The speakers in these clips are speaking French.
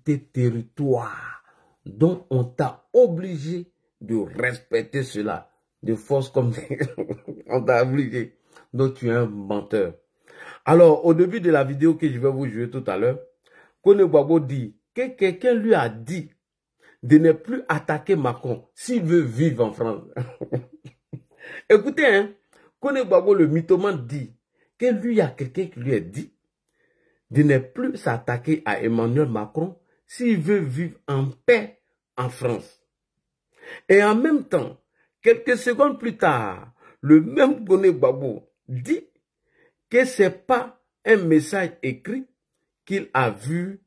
Tes territoires dont on t'a obligé de respecter cela de force comme on t'a obligé. Donc tu es un menteur. Alors au début de la vidéo que je vais vous jouer tout à l'heure, Kone Gbagbo dit que quelqu'un lui a dit de ne plus attaquer Macron s'il veut vivre en France. Écoutez, hein, Kone Gbagbo le mythomane dit que lui, il y a quelqu'un qui lui a dit de ne plus s'attaquer à Emmanuel Macron s'il veut vivre en paix en France. Et en même temps, quelques secondes plus tard, le même Kone Gbagbo dit que ce n'est pas un message écrit qu'il a vu,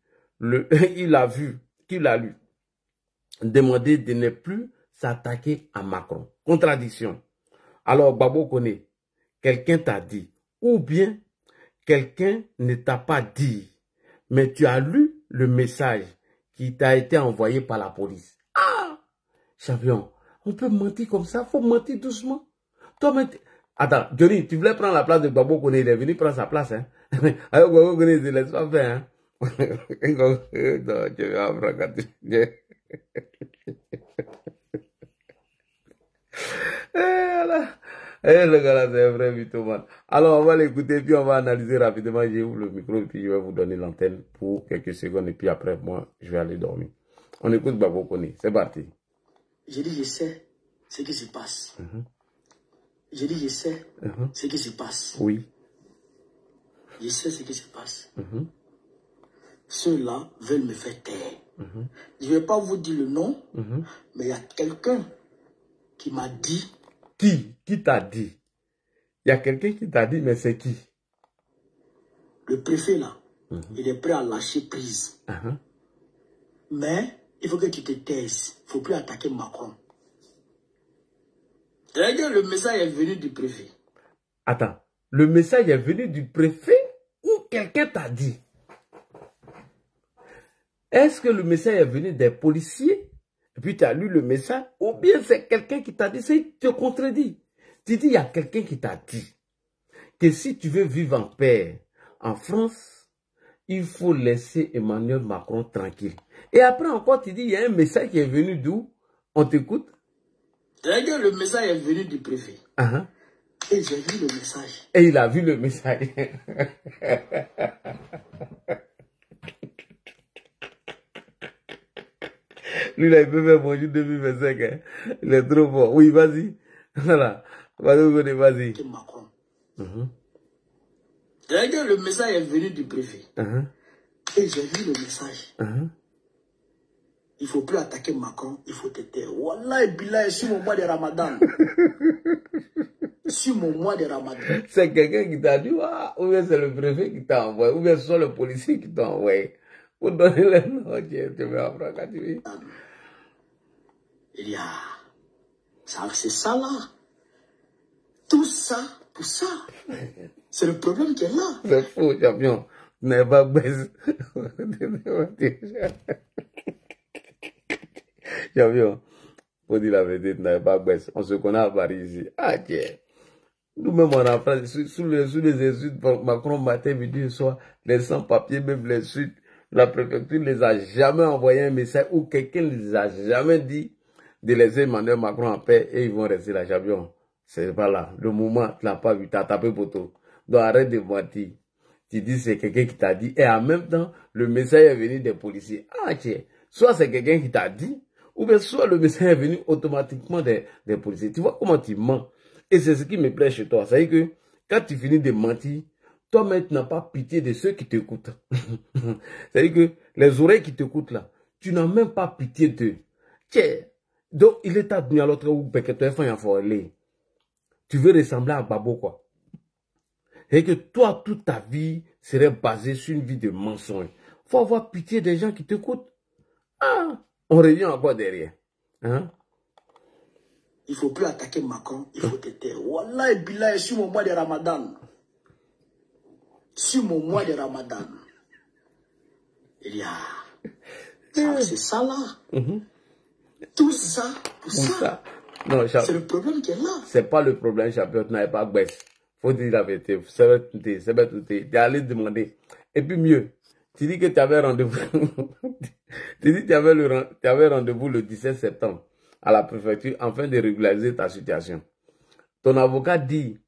qu'il a lu. Demander de ne plus s'attaquer à Macron. Contradiction. Alors, Gbagbo connaît, quelqu'un t'a dit, ou bien quelqu'un ne t'a pas dit, mais tu as lu le message qui t'a été envoyé par la police. Ah, champion, on peut mentir comme ça, faut mentir doucement. Toi, attends, Johnny, tu voulais prendre la place de Gbagbo Koné, il est venu prendre sa place, hein. Alors, Gbagbo Koné, il ne laisse pas faire, hein. Non, je vais apprendre. Le gars là, c'est un vrai mythomane. Alors, on va l'écouter, puis on va analyser rapidement. J'ouvre le micro, puis je vais vous donner l'antenne pour quelques secondes, et puis après, moi, je vais aller dormir. On écoute Gbagbo Koné. C'est parti. J'ai dit, je sais ce qui se passe. J'ai dit, je sais ce qui se passe. Oui. Je sais ce qui se passe. Ceux-là veulent me faire taire. Je ne vais pas vous dire le nom, mais il y a quelqu'un qui m'a dit. Qui t'a dit? Il y a quelqu'un qui t'a dit, mais c'est qui? Le préfet là, il est prêt à lâcher prise. Mais il faut que tu te taises. Il ne faut plus attaquer Macron. Regarde, le message est venu du préfet. Attends, le message est venu du préfet ou quelqu'un t'a dit? Est-ce que le message est venu des policiers? Et puis tu as lu le message? Ou bien c'est quelqu'un qui t'a dit? C'est te contredit. Tu dis, il y a quelqu'un qui t'a dit que si tu veux vivre en paix en France, il faut laisser Emmanuel Macron tranquille. Et après encore, tu dis, il y a un message qui est venu d'où? On t'écoute? Regarde, le message est venu du préfet. Et j'ai vu le message. Et il a vu le message. Lui, là, il peut faire bonjour 2025. Hein. Il est trop fort. Oui, vas-y. Voilà. Vas-y. Macron. Regarde, le message est venu du préfet. Et j'ai vu le message. Il ne faut plus attaquer Macron, il faut te taire. Wallah, Billah, sur mon mois de Ramadan. Sur mon mois de Ramadan. C'est quelqu'un qui t'a dit, ou bien c'est le préfet qui t'a envoyé, ou bien c'est le policier qui t'a envoyé. Pour donner le nom, tu veux apprendre quand tu veux. Il y a... C'est ça là. Tout ça, pour ça. C'est le problème qui est là. C'est fou, champion. Tu n'es pas baisse. Champion, faut dire la vérité, tu n'es pas baisse. On se connaît à Paris ici. Ah, tiens. Nous-mêmes, on a fait sous les insultes, Macron, matin, midi et soir, les sans-papiers, même les suites. La préfecture ne les a jamais envoyé un message ou quelqu'un ne les a jamais dit de laisser Emmanuel Macron en paix et ils vont rester là, champion. C'est pas là. Le moment, tu l'as pas vu, tu as tapé poteau. Donc arrête de mentir. Tu dis c'est quelqu'un qui t'a dit et en même temps, le message est venu des policiers. Ah tiens, soit c'est quelqu'un qui t'a dit ou bien soit le message est venu automatiquement des policiers. Tu vois comment tu mens. Et c'est ce qui me plaît chez toi. C'est-à-dire que quand tu finis de mentir, toi-même, tu n'as pas pitié de ceux qui t'écoutent. C'est-à-dire que les oreilles qui t'écoutent là, tu n'as même pas pitié d'eux. Tiens, donc il est à à l'autre ou que tu es fait en tu veux ressembler à Gbagbo quoi. Et que toi, toute ta vie serait basée sur une vie de mensonge. Il faut avoir pitié des gens qui t'écoutent. Ah, on revient encore derrière. Hein? Il ne faut plus attaquer Macron, il faut te taire. Wallah, Billah, sur mon mois de Ramadan. Sur mon mois de Ramadan. Il y a... C'est ça là. Tout ça, pour ça. C'est le problème qui est là. C'est pas le problème, champion, tu n'avais pas baisse. Faut dire la vérité. C'est allé demander. Et puis mieux, Tu dis que tu avais rendez-vous. Tu dis que tu avais rendez-vous le 17 septembre à la préfecture afin de régulariser ta situation. Ton avocat dit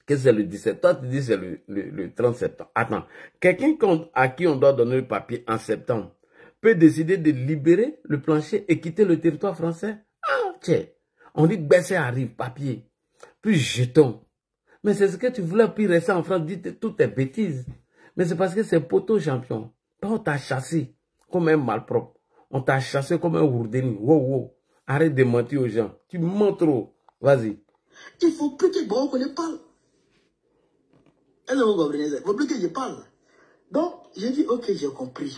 que c'est le 17. Toi, tu dis que c'est le 30 septembre. Attends. Quelqu'un à qui on doit donner le papier en septembre peut décider de libérer le plancher et quitter le territoire français? Ah, tiens. On dit que baisser arrive, papier. Puis jetons. Mais c'est ce que tu voulais, puis rester en France, dis toutes tes bêtises. Mais c'est parce que c'est poteau champion. On t'a chassé comme un malpropre. On t'a chassé comme un ourdeni. Wow, wow. Arrête de mentir aux gens. Tu mens trop. Vas-y. Il faut plus que bon qu'on parle. Il faut plus que je parle. Donc, j'ai dit, ok, j'ai compris.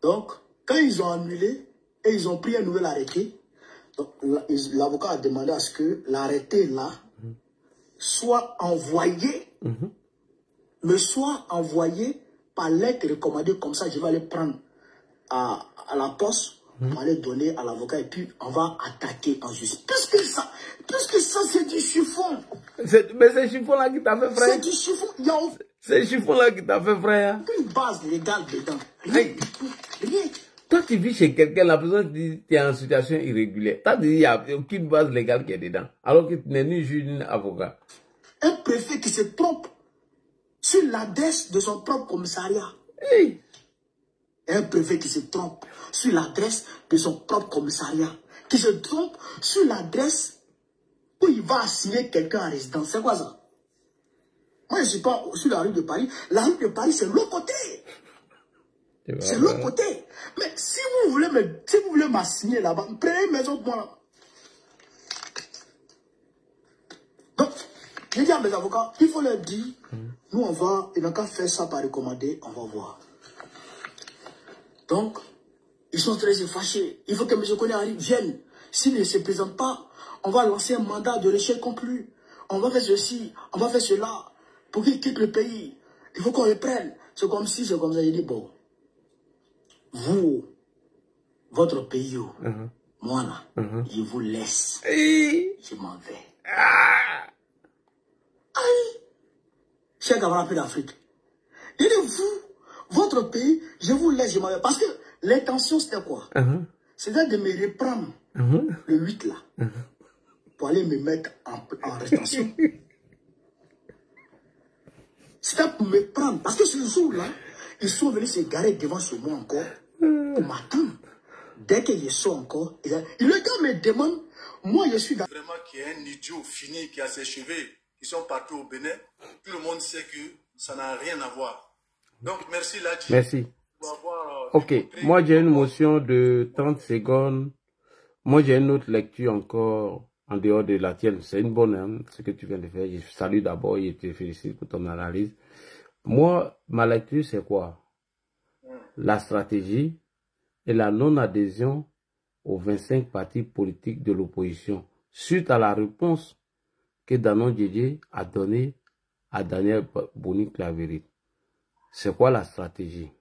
Donc, quand ils ont annulé et ils ont pris un nouvel arrêté, l'avocat a demandé à ce que l'arrêté là soit envoyé, me soit envoyé par lettre recommandée. Comme ça, je vais aller prendre à la poste, on va aller donner à l'avocat et puis on va attaquer en justice. Puisque ça c'est du chiffon. Mais c'est chiffon-là qui t'a fait frère. C'est du chiffon. C'est chiffon-là qui t'a fait frère. Une base légale dedans. Rien du tout. Rien. Toi, tu vis chez quelqu'un, la personne dit que tu es en situation irrégulière. Tu as dit qu'il n'y a aucune base légale qui est dedans. Alors que tu n'es ni juge ni avocat. Un préfet qui se trompe sur l'adresse de son propre commissariat. Hey. Un préfet qui se trompe sur l'adresse de son propre commissariat. Qui se trompe sur l'adresse où il va assigner quelqu'un en résidence. C'est quoi ça? Moi, je ne suis pas sur la rue de Paris. La rue de Paris, c'est l'autre côté. C'est l'autre côté. Mais si vous voulez m'assigner là-bas, prenez une maison pour moi là. Donc, j'ai dit à mes avocats, il faut leur dire, nous on va, il n'a qu'à faire ça par recommandé, on va voir. Donc, ils sont très fâchés. Il faut que M. Koné vienne. S'il ne se présente pas, on va lancer un mandat de recherche contre lui. On va faire ceci, on va faire cela, pour qu'il quitte le pays. Il faut qu'on reprenne. C'est comme si, c'est comme ça. Il dit, bon, vous, votre pays, moi là, je vous laisse. Je m'en vais. Aïe! Cher camarade d'Afrique. Il dit, vous, votre pays, je vous laisse, je m'en vais. Parce que l'intention, c'était quoi? C'était de me reprendre le 8 là, pour aller me mettre en rétention. C'était pour me prendre. Parce que ce jour-là, ils sont venus se garer devant chez moi encore, pour m'attendre. Dès que je sors encore, le gars me demande, moi je suis dans... Vraiment qui est un idiot fini, qui a ses cheveux, qui sont partout au Bénin. Tout le monde sait que ça n'a rien à voir. Donc merci Ladji. Merci. Ok, moi j'ai une motion de 30 secondes. Moi j'ai une autre lecture encore en dehors de la tienne. C'est une bonne, hein, ce que tu viens de faire. Je salue d'abord et te félicite pour ton analyse. Moi, ma lecture c'est quoi? La stratégie et la non-adhésion aux 25 partis politiques de l'opposition suite à la réponse que Danon Djedje a donnée à Daniel Boni-Claverie. C'est quoi la stratégie?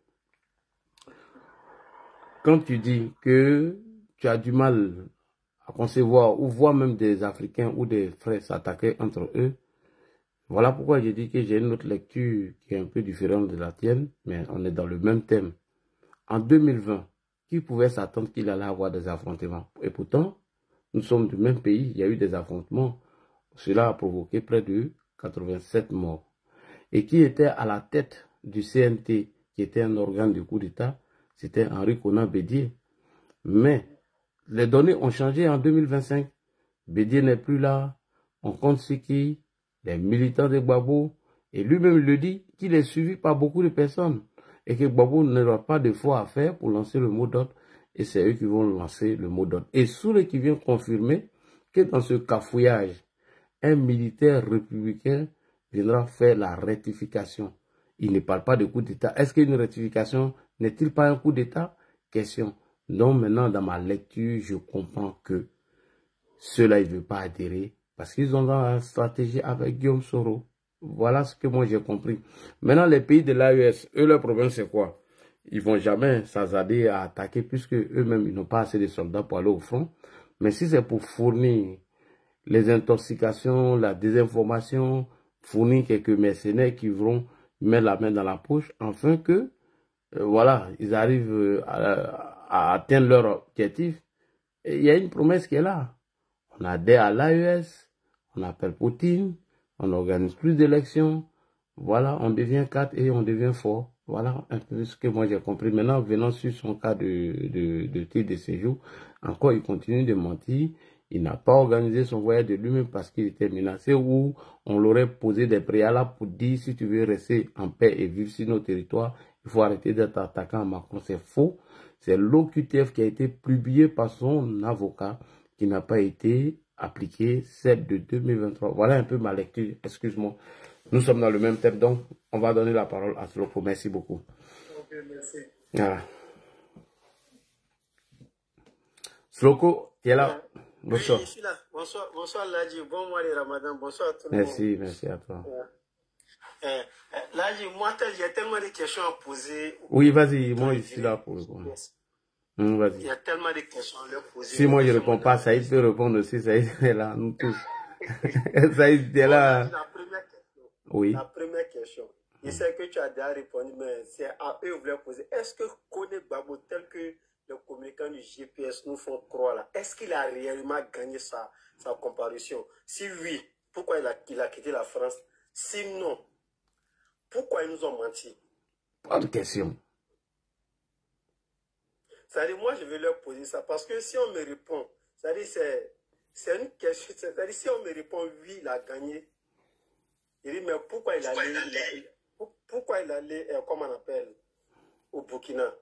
Quand tu dis que tu as du mal à concevoir ou voir même des Africains ou des frères s'attaquer entre eux, voilà pourquoi j'ai dit que j'ai une autre lecture qui est un peu différente de la tienne, mais on est dans le même thème. En 2020, qui pouvait s'attendre qu'il allait avoir des affrontements? Et pourtant, nous sommes du même pays, il y a eu des affrontements. Cela a provoqué près de 87 morts. Et qui était à la tête du CNT, qui était un organe de coup d'État? C'était Henri Konan Bédié. Mais les données ont changé en 2025. Bédié n'est plus là. On compte ce qui, les militants de Gbagbo. Et lui-même le dit qu'il est suivi par beaucoup de personnes. Et que Gbagbo n'aura pas de foi à faire pour lancer le mot d'ordre. Et c'est eux qui vont lancer le mot d'ordre. Et Soule qui vient confirmer que dans ce cafouillage, un militaire républicain viendra faire la rectification. Il ne parle pas de coup d'État. Est-ce qu'une rectification n'est-il pas un coup d'État? Question. Donc maintenant, dans ma lecture, je comprends que ceux-là, ils ne veulent pas adhérer parce qu'ils ont la stratégie avec Guillaume Soro. Voilà ce que moi j'ai compris. Maintenant, les pays de l'AES, eux, leur problème, c'est quoi? Ils vont jamais s'azader à attaquer puisque eux-mêmes, ils n'ont pas assez de soldats pour aller au front. Mais si c'est pour fournir les intoxications, la désinformation, fournir quelques mercenaires qui vont mettre la main dans la poche, afin que, voilà, ils arrivent à atteindre leur objectif. Et il y a une promesse qui est là. On adhère à l'AES, on appelle Poutine, on organise plus d'élections. Voilà, on devient 4 et on devient fort. Voilà un peu ce que moi j'ai compris. Maintenant, venant sur son cas de titre de séjour, encore il continue de mentir. Il n'a pas organisé son voyage de lui-même parce qu'il était menacé, ou on l'aurait posé des préalables pour dire si tu veux rester en paix et vivre sur nos territoires, il faut arrêter d'être attaquant à Macron. C'est faux. C'est l'OQTF qui a été publié par son avocat qui n'a pas été appliqué, celle de 2023. Voilà un peu ma lecture, excuse-moi. Nous sommes dans le même thème, donc on va donner la parole à Sloko. Merci beaucoup. Ok, merci. Voilà. Sloko, tu es là? Bonsoir. Oui, je suis là. Bonsoir, bonsoir Ladji. Bon mois de Ramadan. Bonsoir à tout le monde. Merci, merci à toi. Ladji, moi, j'ai tellement de questions à poser. Oui, vas-y, moi je suis là pour répondre. Il Vas-y. y a tellement de questions à leur poser. Si moi je ne réponds pas, Saïd peut répondre aussi. Saïd est là, nous tous. Saïd est là. La première question. Oui. La première question. Je sais que tu as déjà répondu, mais c'est à eux que je voulais poser. Est-ce que Kone Gbagbo, tel que les communicants du GPS nous font croire là, est-ce qu'il a réellement gagné sa comparution? Si oui, pourquoi il a quitté la France? Sinon, pourquoi ils nous ont menti? Bonne question. C'est-à-dire, moi, je vais leur poser ça parce que si on me répond, c'est-à-dire, c'est une question, c'est-à-dire, si on me répond oui, il a gagné, il dit, mais pourquoi il allait, comment on appelle, au Burkina?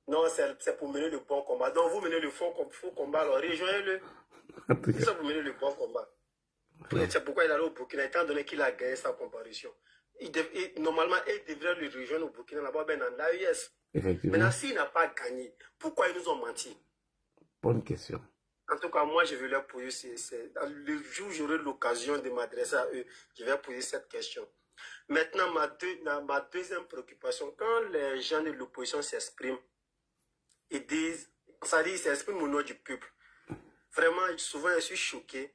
Non, c'est pour mener le bon combat. Donc, vous menez le faux combat, alors rejoignez-le. C'est ça, vous menez le bon combat. C'est pourquoi il allait au Burkina, étant donné qu'il a gagné sa comparution. Normalement, il devrait le rejoindre au Burkina, là-bas, ben, dans l'AES. Effectivement. Maintenant, s'il n'a pas gagné, pourquoi ils nous ont menti? Bonne question. En tout cas, moi, je vais leur poser, le jour où j'aurai l'occasion de m'adresser à eux, je vais poser cette question. Maintenant, ma deuxième préoccupation, quand les gens de l'opposition s'expriment, ils disent, ça dit, ils s'expriment au nom du peuple. Vraiment, souvent, je suis choqué.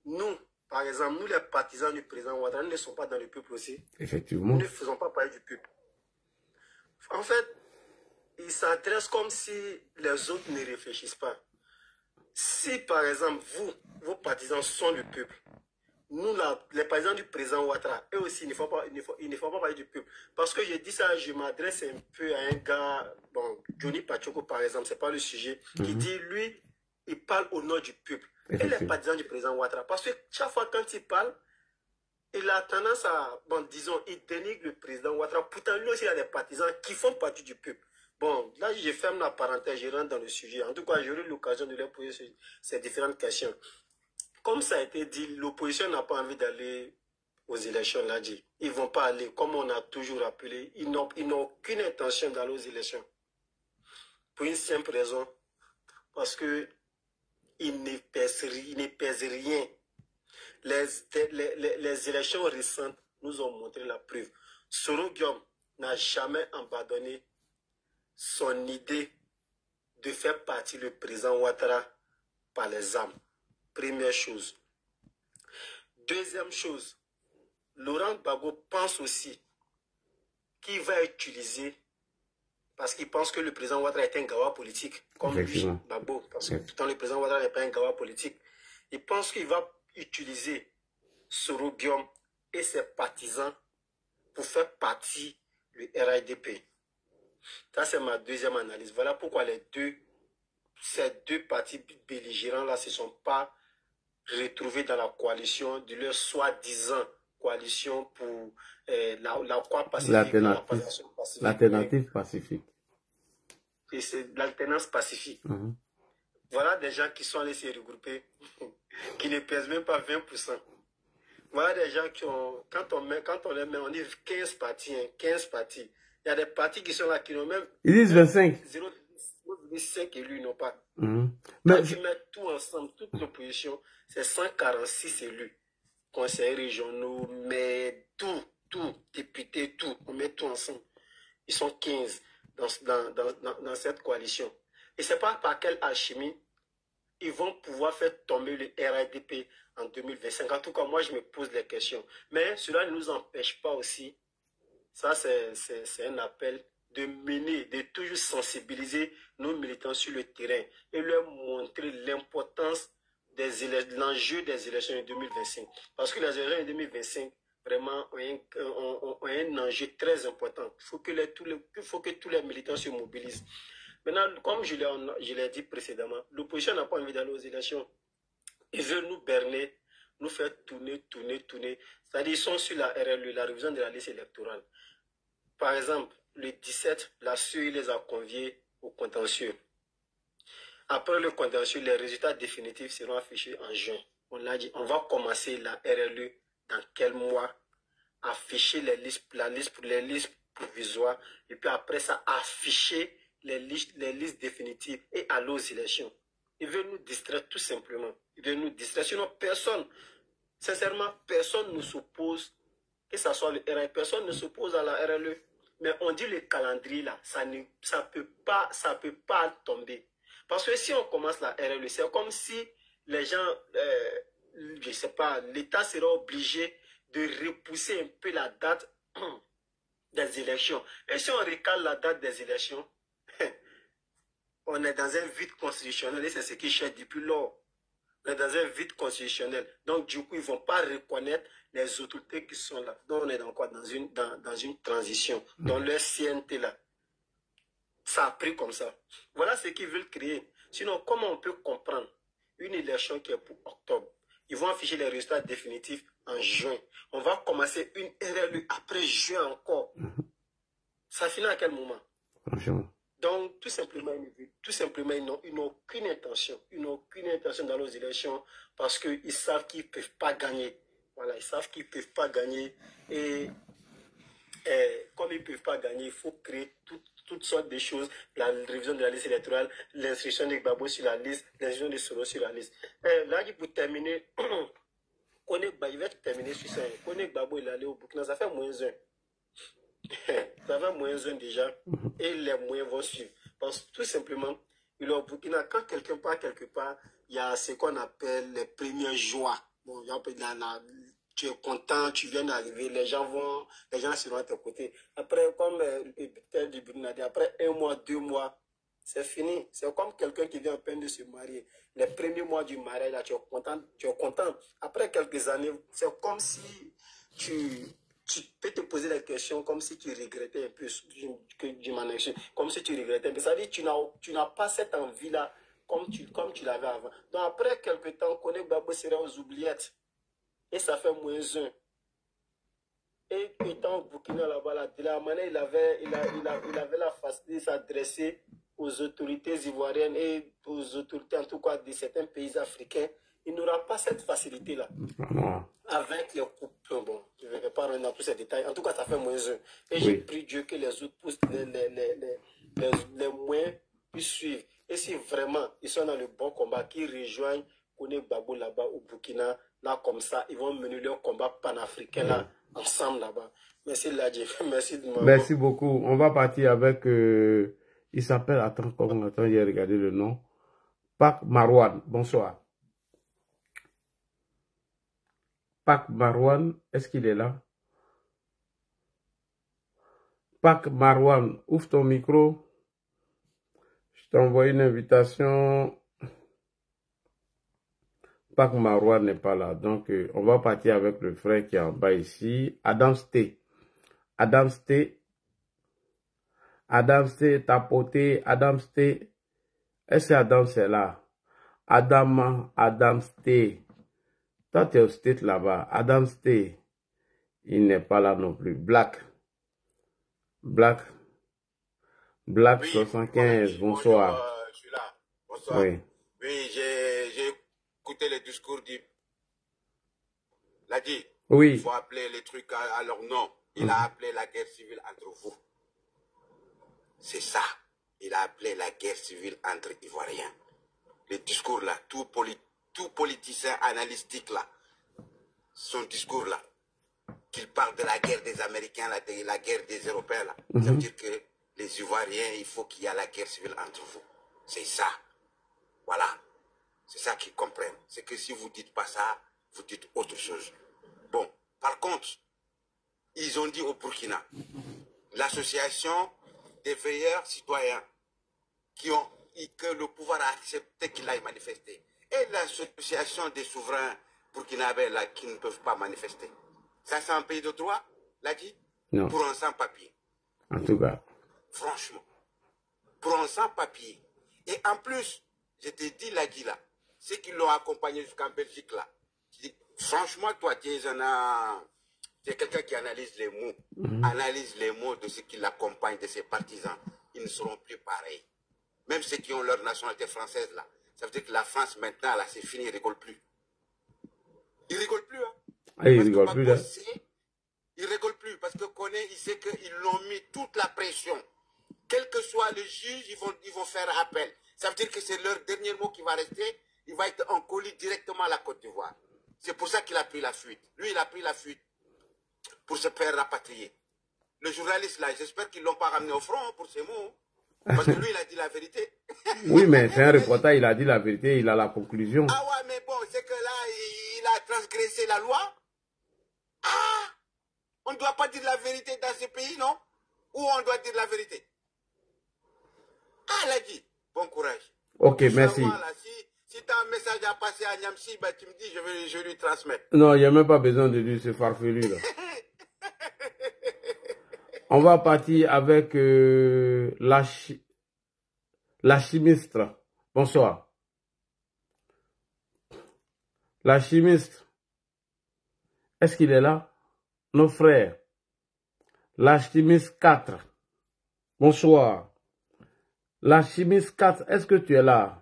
Nous, par exemple, nous, les partisans du président Ouattara, nous ne sommes pas dans le peuple aussi. Effectivement. Nous ne faisons pas partie du peuple. En fait, ils s'adressent comme si les autres ne réfléchissent pas. Si, par exemple, vos partisans sont du peuple, nous, les partisans du président Ouattara, eux aussi, ils ne font pas partie du peuple. Parce que je dis ça, je m'adresse un peu à un gars, bon, Johnny Pachoko, par exemple, c'est pas le sujet, qui dit, lui, il parle au nom du peuple. Et les partisans du président Ouattara. Parce que chaque fois quand il parle, il a tendance à, bon, disons, il dénigre le président Ouattara. Pourtant, lui aussi, il a des partisans qui font partie du peuple. Bon, là, je ferme la parenthèse, je rentre dans le sujet. En tout cas, j'aurai l'occasion de leur poser ces différentes questions. Comme ça a été dit, l'opposition n'a pas envie d'aller aux élections, là, dit. Ils ne vont pas aller, comme on a toujours appelé. Ils n'ont aucune intention d'aller aux élections. Pour une simple raison. Parce que ils ne pèsent rien. Les élections récentes nous ont montré la preuve. Soro Guillaume n'a jamais abandonné son idée de faire partie le président Ouattara par les armes. Première chose. Deuxième chose, Laurent Gbagbo pense aussi qu'il va utiliser, parce qu'il pense que le président Ouattara est un gawa politique, comme lui, Gbagbo, parce que pourtant le président Ouattara n'est pas un gawa politique. Il pense qu'il va utiliser Soro Guillaume et ses partisans pour faire partie du RIDP. Ça, c'est ma deuxième analyse. Voilà pourquoi ces deux partis belligérants-là ne se sont pas retrouvés dans la coalition de leur soi-disant coalition pour la croix pacifique. L'alternative pacifique. Et c'est l'alternance pacifique. Voilà des gens qui sont allés se regrouper, qui ne pèsent même pas 20%. Voilà des gens qui ont, quand on les met, on dit 15 partis, hein, 15 partis. Il y a des partis qui sont là, qui n'ont même... Ils disent 25. 0,5 élus, ils n'ont pas. Mais quand tu mets tout ensemble, toute l'opposition, c'est 146 élus. Conseillers régionaux, mais tout, députés, tout. On met tout ensemble. Ils sont 15 dans cette coalition. Et c'est pas par quelle alchimie ils vont pouvoir faire tomber le RIDP en 2025. En tout cas, moi, je me pose les questions. Mais cela ne nous empêche pas aussi Ça, c'est un appel de mener, de toujours sensibiliser nos militants sur le terrain et leur montrer l'importance de l'enjeu des élections en 2025. Parce que les élections en 2025, vraiment, ont un enjeu très important. Il faut que tous les militants se mobilisent. Maintenant, comme je l'ai dit précédemment, l'opposition n'a pas envie d'aller aux élections. Ils veulent nous berner, nous faire tourner. C'est-à-dire, ils sont sur la RLE, la révision de la liste électorale. Par exemple, le 17, la CEI les a conviés au contentieux. Après le contentieux, les résultats définitifs seront affichés en juin. On l'a dit, on va commencer la RLE dans quel mois, afficher les listes provisoires, et puis après ça, afficher les listes définitives et aller aux élections. Ils veulent nous distraire tout simplement. Ils veulent nous distraire. Sinon, personne, sincèrement, personne ne s'oppose, que ce soit le RLE, personne ne s'oppose à la RLE. Mais on dit le calendrier là, ça peut pas tomber. Parce que si on commence la RLE, c'est comme si les gens, je sais pas, l'État sera obligé de repousser un peu la date des élections. Et si on recale la date des élections, on est dans un vide constitutionnel et c'est ce qui cherche depuis lors. On est dans un vide constitutionnel. Donc, du coup, ils ne vont pas reconnaître les autorités qui sont là. Donc, on est dans quoi? Dans une transition. Dans leur CNT là. Ça a pris comme ça. Voilà ce qu'ils veulent créer. Sinon, comment on peut comprendre une élection qui est pour octobre? Ils vont afficher les résultats définitifs en juin. On va commencer une RLE après juin encore. Ça finit à quel moment? Franchement. Donc, tout simplement, ils n'ont aucune intention. Ils n'ont aucune intention d'aller aux élections parce qu'ils savent qu'ils ne peuvent pas gagner. Voilà, ils savent qu'ils ne peuvent pas gagner. Et comme ils ne peuvent pas gagner, il faut créer toutes sortes de choses. La révision de la liste électorale, l'inscription de Gbagbo sur la liste, l'inscription de Soro sur la liste. Là, pour terminer, il va terminer sur ça. Kone Gbagbo, il est allé au Burkina, ça fait -1. Ça va -1 déjà et les moyens vont suivre. Parce que tout simplement, il est au Burkina, quand quelqu'un part quelque part, il y a ce qu'on appelle les premières joies. Bon, tu es content, tu viens d'arriver, les gens seront à tes côtés. Après, comme le du Burkina, après 1 mois, 2 mois, c'est fini. C'est comme quelqu'un qui vient à peine de se marier. Les premiers mois du mariage, là, tu es content. Après quelques années, c'est comme si tu peux te poser la question comme si tu regrettais un peu du manège, comme si tu regrettais un peu. Ça veut dire que tu n'as pas cette envie-là comme tu l'avais avant. Donc après quelques temps, Kone Gbagbo sera aux oubliettes. Et ça fait -1. Et étant au Burkina là-bas, de la manière il avait la facilité de s'adresser aux autorités ivoiriennes et aux autorités en tout cas de certains pays africains. Il n'aura pas cette facilité-là. Avec les couples, bon, je ne vais pas rentrer dans tous ces détails. En tout cas, ça fait -1. Et j'ai prié Dieu que les autres poussent les moyens puissent suivre. Et si vraiment ils sont dans le bon combat, qu'ils rejoignent Kone Gbagbo là-bas au Burkina, là comme ça, ils vont mener leur combat panafricain là, ensemble là-bas. Merci Ladji. Merci beaucoup. On va partir avec, il s'appelle, attends, j'ai regardé le nom. Pak Marouane, bonsoir. Pak Marouane, est-ce qu'il est là? Pak Marouane, ouvre ton micro. Je t'ai envoyé une invitation. Pak Marouane n'est pas là. Donc, on va partir avec le frère qui est en bas ici. Adam Sté. Adam Sté. Adam Sté, tapoté. Adam Sté. Est-ce que Adam c'est là? Adam Sté. Toi, tu es au state là-bas. Adam Sté. Il n'est pas là non plus. Black Oui, 75, bonsoir. Bonjour, je suis là. Bonsoir. Oui. Oui, j'ai écouté le discours du Ladji. Oui. Il faut appeler les trucs à leur nom. Il a appelé la guerre civile entre vous. C'est ça. Il a appelé la guerre civile entre Ivoiriens. Le discours là, tout politicien analytique là, son discours là, qu'il parle de la guerre des Américains, de la guerre des Européens là, ça veut dire que les Ivoiriens, il faut qu'il y ait la guerre civile entre vous. C'est ça. Voilà. C'est ça qu'ils comprennent. C'est que si vous ne dites pas ça, vous dites autre chose. Bon, par contre, ils ont dit au Burkina, l'association des veilleurs citoyens que le pouvoir a accepté qu'il aille manifester. Et l'association des souverains burkinabés là, qui ne peuvent pas manifester. Ça, c'est un pays de droit, l'a dit? Non. Pour un sans-papier. En tout cas. Franchement. Pour un sans-papier. Et en plus, je te dis, l'a dit là, ceux qui l'ont accompagné jusqu'en Belgique là, franchement, toi, tu es quelqu'un qui analyse les mots. Analyse les mots de ceux qui l'accompagnent, de ses partisans. Ils ne seront plus pareils. Même ceux qui ont leur nationalité française là. Ça veut dire que la France maintenant, là, c'est fini, ils ne rigolent plus. Ils ne rigolent plus, hein. Ah, ils ne rigolent plus, là. Ils ne rigolent plus parce que Koné, il sait qu'ils l'ont mis toute la pression. Quel que soit le juge, ils vont faire appel. Ça veut dire que c'est leur dernier mot qui va rester. Il va être en colis directement à la Côte d'Ivoire. C'est pour ça qu'il a pris la fuite. Lui, il a pris la fuite pour se faire rapatrier. Le journaliste, là, j'espère qu'ils ne l'ont pas ramené au front pour ces mots. Parce que lui, il a dit la vérité. Oui, mais c'est un reporter, il a dit la vérité, il a la conclusion. Ah ouais, mais bon, c'est que là, il a transgressé la loi. Ah, on ne doit pas dire la vérité dans ce pays, non? Ou on doit dire la vérité? Ah, il a dit, bon courage. Ok, merci. Là, si tu as un message à passer à Niamsi, bah, tu me dis, je lui transmets. Non, il n'y a même pas besoin de lui, ce farfelu là. On va partir avec la chimiste. Bonsoir. La chimiste. Est-ce qu'il est là? Nos frères. La chimiste 4. Bonsoir. La chimiste 4, est-ce que tu es là?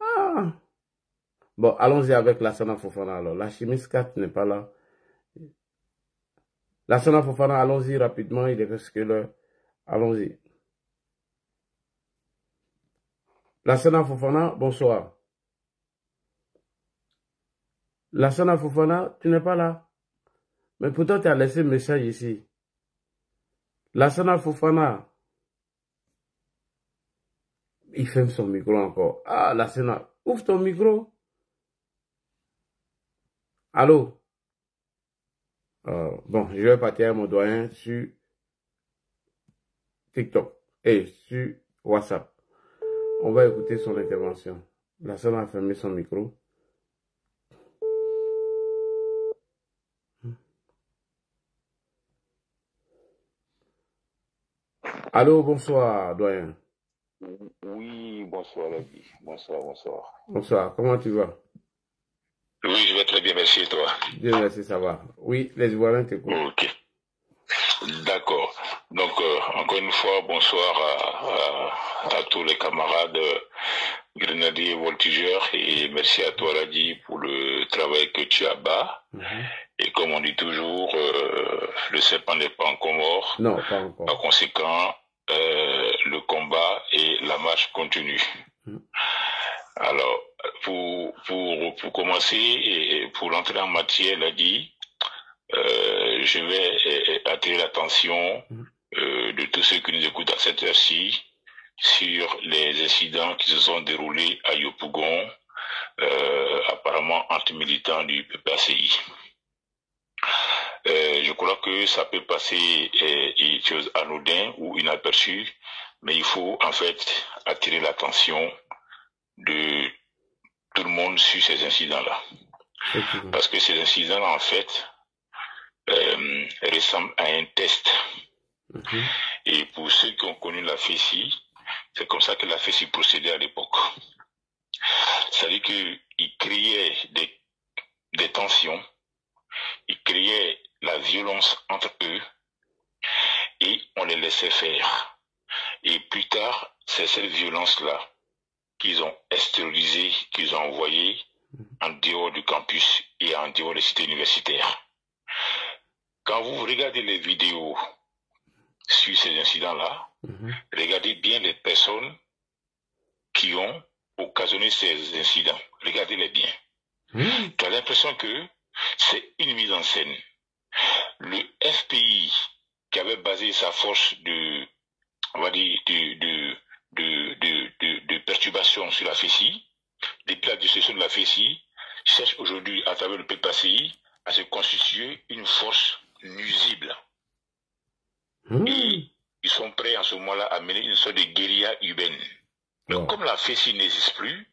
Ah. Bon, allons-y avec la Sana Fofana alors. La chimiste 4 n'est pas là. La Sana Fofana, allons-y rapidement, il est presque l'heure. Allons-y. La Sana Fofana, bonsoir. La Sana Fofana, tu n'es pas là. Mais pourtant, tu as laissé un message ici. La Sana Fofana. Il ferme son micro encore. Ah, la Sana, ouvre ton micro. Allô? Bon, je vais partir à mon doyen sur TikTok et sur WhatsApp. On va écouter son intervention. La Sana a fermé son micro. Allô, bonsoir, doyen. Oui, bonsoir, la vie. Bonsoir, bonsoir. Bonsoir, comment tu vas? Oui, je vais très bien, merci, toi. Dieu merci, ça va. Oui, les Ivoiriens t'écoutent. Ok. D'accord. Donc, encore une fois, bonsoir à tous les camarades grenadiers et voltigeurs et merci à toi, Ladi, pour le travail que tu as bas. Et comme on dit toujours, le serpent n'est pas encore mort. Non, pas encore. Par conséquent, le combat et la marche continue. Alors, pour commencer et pour entrer en matière, Ladi, je vais attirer l'attention de tous ceux qui nous écoutent à cette heure-ci sur les incidents qui se sont déroulés à Yopougon, apparemment entre militants du PPACI. Je crois que ça peut passer une chose anodine ou inaperçue, mais il faut en fait attirer l'attention de tout le monde sur ces incidents-là. Parce que ces incidents-là, en fait, ressemblent à un test. Et pour ceux qui ont connu la FESI, c'est comme ça que la FESI procédait à l'époque. C'est-à-dire qu'ils créaient des tensions, ils créaient la violence entre eux et on les laissait faire. Et plus tard, c'est cette violence-là qu'ils ont extériorisée, qu'ils ont envoyée en dehors du campus et en dehors des cités universitaires. Quand vous regardez les vidéos sur ces incidents-là, regardez bien les personnes qui ont occasionné ces incidents. Regardez-les bien. Tu as l'impression que c'est une mise en scène. Le FPI qui avait basé sa force de, on va dire, de perturbation sur la FESI, depuis la destruction de la FESI, cherche aujourd'hui à travers le PPACI à se constituer une force nuisible. Et ils sont prêts en ce moment-là à mener une sorte de guérilla urbaine. Donc, comme la FESI n'existe plus,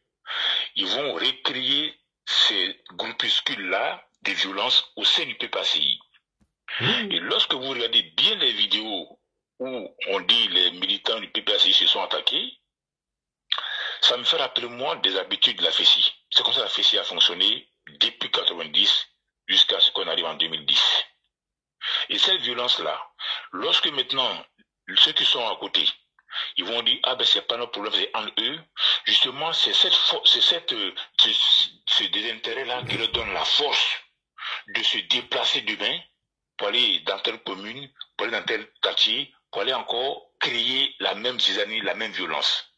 ils vont recréer ces groupuscules-là de violence au sein du PPACI. Et lorsque vous regardez bien les vidéos où on dit les militants du PPACI se sont attaqués, ça me fait rappeler moi des habitudes de la FESI. C'est comme ça que la FESI a fonctionné depuis 1990 jusqu'à ce qu'on arrive en 2010. Et cette violence-là, lorsque maintenant, ceux qui sont à côté, ils vont dire, ah ben c'est pas notre problème, c'est en eux, justement, c'est ce désintérêt-là qui leur donne la force de se déplacer demain pour aller dans telle commune, pour aller dans tel quartier, pour aller encore créer la même zizanie, la même violence.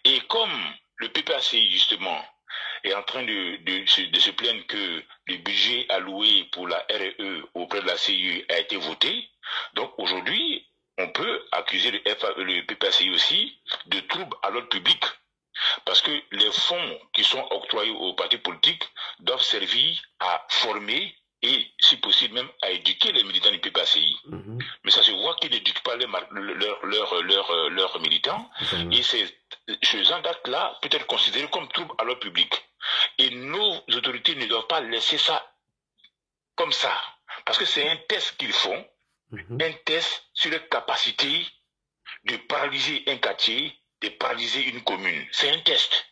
Et comme le PPACI, justement, est en train de se plaindre que le budget alloué pour la RE auprès de la CIE a été voté, donc aujourd'hui, on peut accuser le PPACI aussi de troubles à l'ordre public. Parce que les fonds qui sont octroyés aux partis politiques doivent servir à former et, si possible, même à éduquer les militants du PPACI. Mais ça se voit qu'ils n'éduquent pas leurs militants. Et ce genre d'acte-là peut être considéré comme trouble à l'ordre public. Et nos autorités ne doivent pas laisser ça comme ça. Parce que c'est un test qu'ils font, un test sur la capacité de paralyser un quartier, de paralyser une commune. C'est un test.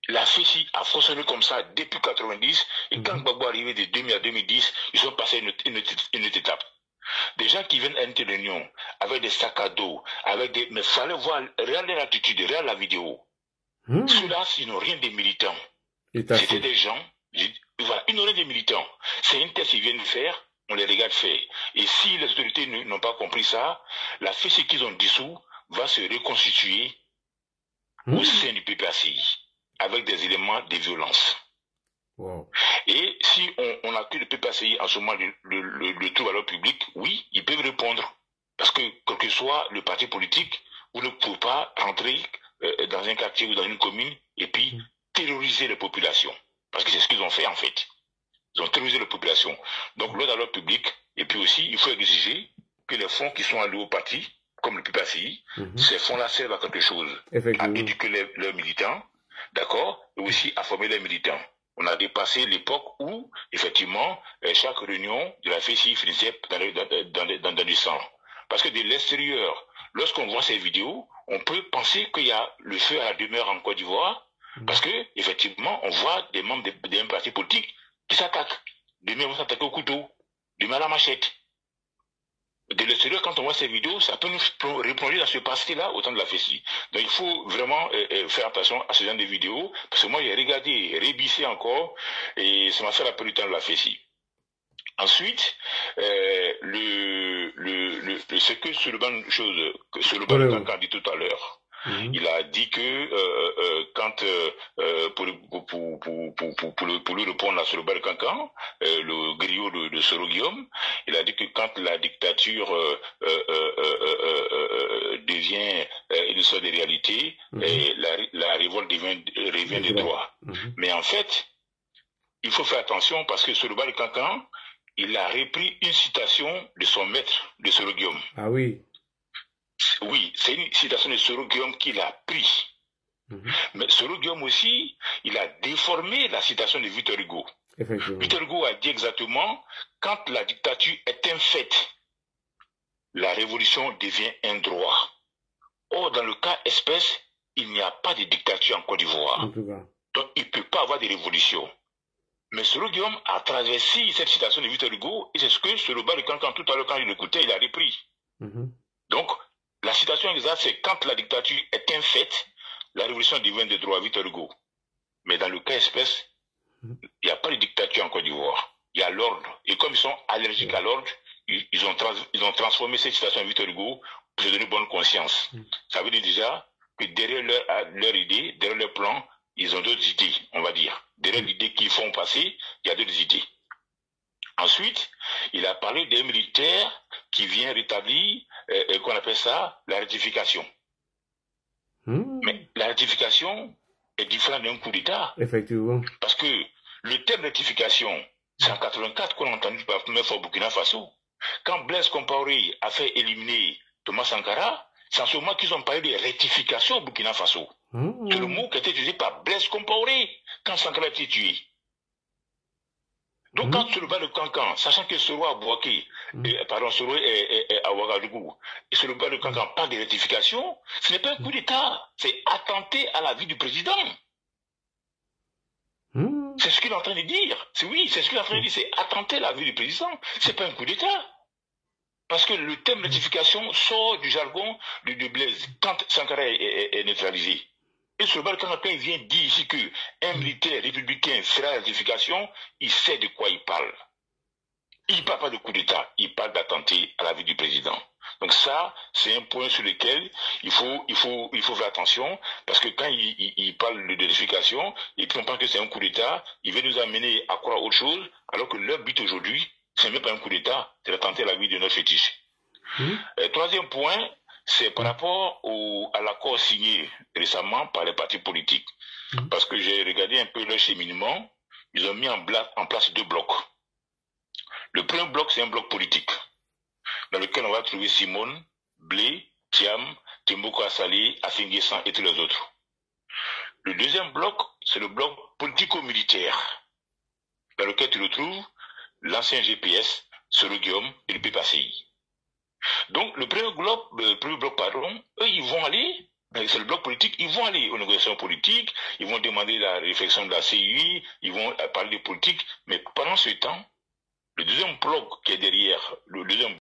La FESI a fonctionné comme ça depuis 1990, et quand Gbagbo est arrivé de 2000 à 2010, ils sont passés une autre étape. Des gens qui viennent à une réunion avec des sacs à dos, avec des... Mais il fallait voir, regarder l'attitude, regarder la vidéo. Ceux-là, ils n'ont rien des militants. C'était des gens, voilà, ils n'ont rien des militants. C'est un test qu'ils viennent faire, on les regarde faire. Et si les autorités n'ont pas compris ça, la FESI qu'ils ont dissous va se reconstituer au sein du PPACI, avec des éléments de violence. Et si on accuse le PPACI en ce moment le trouble à l'ordre public, oui, ils peuvent répondre. Parce que, quel que soit le parti politique, vous ne pouvez pas rentrer dans un quartier ou dans une commune et puis terroriser les populations. Parce que c'est ce qu'ils ont fait en fait. Ils ont terrorisé les populations. Donc l'ordre à l'ordre public, et puis aussi, il faut exiger que les fonds qui sont alloués au parti, comme le PPACI, ces fonds-là servent à quelque chose. À éduquer leurs militants, d'accord, et aussi à former les militants. On a dépassé l'époque où, effectivement, chaque réunion de la FESI finissait dans du sang. Parce que de l'extérieur, lorsqu'on voit ces vidéos, on peut penser qu'il y a le feu à la demeure en Côte d'Ivoire, parce que, effectivement, on voit des membres d'un parti politique qui s'attaquent. Demain, ils vont s'attaquer au couteau, demain à la machette. De l'extérieur, quand on voit ces vidéos, ça peut nous replonger dans ce passé-là au temps de la FESI. Donc il faut vraiment faire attention à ce genre de vidéos, parce que moi j'ai regardé, rébissé encore, et ça m'a fait rappeler du temps de la FESI. Ensuite, ce que Souleymane Kankan a dit tout à l'heure, il a dit que quand pour lui répondre à Souleymane Kankan, le griot de Soro Guillaume, il a dit que quand la dictature devient une sorte de réalité, et la révolte revient des droits. Mais en fait, il faut faire attention parce que Souleymane Kankan, il a repris une citation de son maître, de Soro Guillaume. Ah oui. Oui, c'est une citation de Soro Guillaume qu'il a pris. Mais Soro Guillaume aussi, il a déformé la citation de Victor Hugo. Victor Hugo a dit exactement, quand la dictature est un fait, la révolution devient un droit. Or, dans le cas espèce, il n'y a pas de dictature en Côte d'Ivoire. Donc, il ne peut pas avoir de révolution. Mais Soro Guillaume a traversé cette citation de Victor Hugo, et c'est ce que Souleymane Kankan, tout à l'heure, quand il l'écoutait, il a repris. Donc, la citation exacte, c'est quand la dictature est un fait, la révolution devient de droit, Victor Hugo. Mais dans le cas espèce, il n'y a pas de dictature en Côte d'Ivoire. Il y a l'ordre. Et comme ils sont allergiques à l'ordre, ils ont transformé cette citation de Victor Hugo pour se donner bonne conscience. Ça veut dire déjà que derrière leur idée, derrière leur plan, ils ont d'autres idées, on va dire. Derrière l'idée qu'ils font passer, il y a d'autres idées. Ensuite, il a parlé des militaires qui viennent rétablir, qu'on appelle ça, la rectification. Mais la rectification est différente d'un coup d'État. Effectivement. Parce que le terme rectification, C'est en 84 qu'on a entendu pour la première fois au Burkina Faso. Quand Blaise Compaoré a fait éliminer Thomas Sankara, c'est en ce moment qu'ils ont parlé de rectification au Burkina Faso. C'est le mot qui a été utilisé par Blaise Compaoré quand Sankara a été tué. Donc, quand sur le bas de Cancan, sachant que Soro a Bouaké, Soro est à Ouagadougou, et sur le bas de Cancan parle de rectification, ce n'est pas un coup d'État, c'est attenter à la vie du président. C'est ce qu'il est en train de dire. Oui, c'est ce qu'il est en train de dire, c'est attenter à la vie du président. C'est pas un coup d'État. Parce que le thème rectification sort du jargon de Blaise quand Sankara est neutralisé. Et sur le bas de Cancan, quand il vient dire ici qu'un militaire républicain fera la rectification, il sait de quoi il parle. Il ne parle pas de coup d'État, il parle d'attenter à la vie du président. Donc ça, c'est un point sur lequel il faut faire attention, parce que quand il parle de vérification, et puis on pense que c'est un coup d'État, il veut nous amener à croire autre chose, alors que leur but aujourd'hui, ce n'est pas un coup d'État, c'est d'attenter à la vie de notre fétiche. Troisième point, c'est par rapport à l'accord signé récemment par les partis politiques. Parce que j'ai regardé un peu leur cheminement, ils ont mis en place 2 blocs. Le premier bloc, c'est un bloc politique, dans lequel on va trouver Simone, Blé, Thiam, Timboko Asali, Afinguessan et tous les autres. Le deuxième bloc, c'est le bloc politico-militaire, dans lequel tu retrouves l'ancien GPS, Soro Guillaume et le PPACI. Donc, le premier bloc, eux, ils vont aller, c'est le bloc politique, ils vont aller aux négociations politiques, ils vont demander la réflexion de la CUI, ils vont parler de politique, mais pendant ce temps, le deuxième bloc qui est derrière, le deuxième